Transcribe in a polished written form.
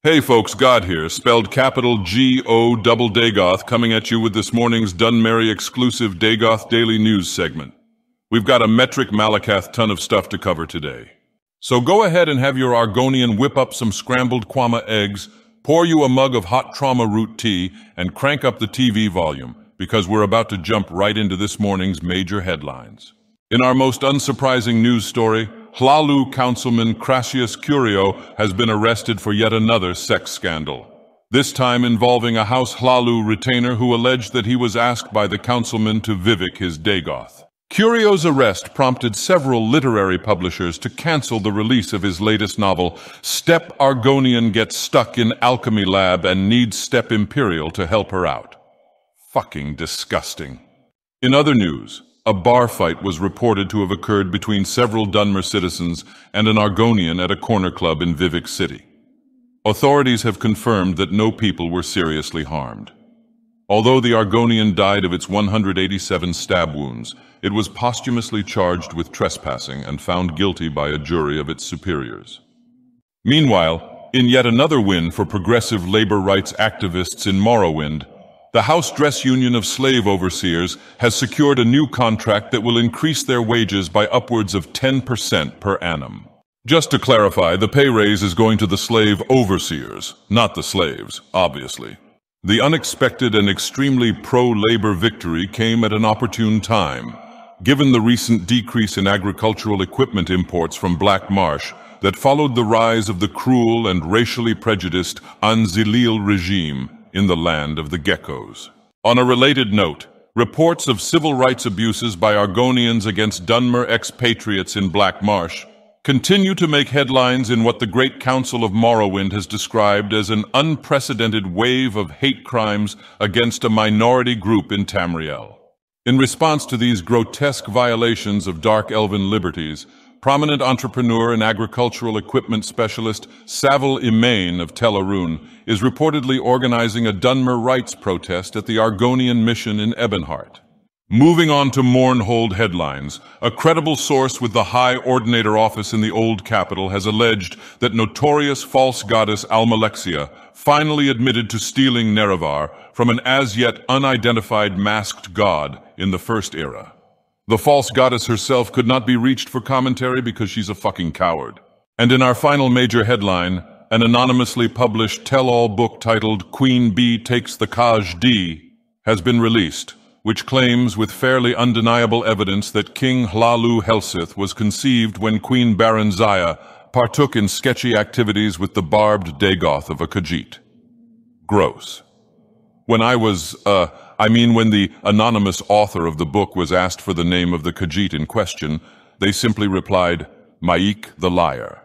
Hey folks, God here, spelled capital G-O double Dagoth, coming at you with this morning's Dunmary exclusive Dagoth Daily News segment. We've got a metric Malakath ton of stuff to cover today. So go ahead and have your Argonian whip up some scrambled kwama eggs, pour you a mug of hot trauma root tea, and crank up the TV volume, because we're about to jump right into this morning's major headlines. In our most unsurprising news story, Hlalu Councilman Crassius Curio has been arrested for yet another sex scandal, this time involving a House Hlalu retainer who alleged that he was asked by the councilman to Vivek his Dagoth. Curio's arrest prompted several literary publishers to cancel the release of his latest novel, Step Argonian Gets Stuck in Alchemy Lab and Needs Step Imperial to help her out. Fucking disgusting. In other news, a bar fight was reported to have occurred between several Dunmer citizens and an Argonian at a corner club in Vivek City. Authorities have confirmed that no people were seriously harmed. Although the Argonian died of its 187 stab wounds, it was posthumously charged with trespassing and found guilty by a jury of its superiors. Meanwhile, in yet another win for progressive labor rights activists in Morrowind, the House Dress Union of Slave Overseers has secured a new contract that will increase their wages by upwards of 10% per annum. Just to clarify, the pay raise is going to the slave overseers, not the slaves, obviously. The unexpected and extremely pro-labor victory came at an opportune time, given the recent decrease in agricultural equipment imports from Black Marsh that followed the rise of the cruel and racially prejudiced Anzilil regime in the land of the geckos. On a related note, reports of civil rights abuses by Argonians against Dunmer expatriates in Black Marsh continue to make headlines in what the Great Council of Morrowind has described as an unprecedented wave of hate crimes against a minority group in Tamriel. In response to these grotesque violations of dark elven liberties, prominent entrepreneur and agricultural equipment specialist Savile Imane of Tel Arun is reportedly organizing a Dunmer rights protest at the Argonian mission in Ebonheart. Moving on to Mournhold headlines, a credible source with the High Ordinator office in the Old Capital has alleged that notorious false goddess Almalexia finally admitted to stealing Nerevar from an as-yet unidentified masked god in the First Era. The false goddess herself could not be reached for commentary because she's a fucking coward. And in our final major headline, an anonymously published tell-all book titled Queen Bee Takes the Kaj D has been released, which claims with fairly undeniable evidence that King Hlalu Helsith was conceived when Queen Baranzaya partook in sketchy activities with the barbed Dagoth of a Khajiit. Gross. When the anonymous author of the book was asked for the name of the Khajiit in question, they simply replied, Maik the Liar.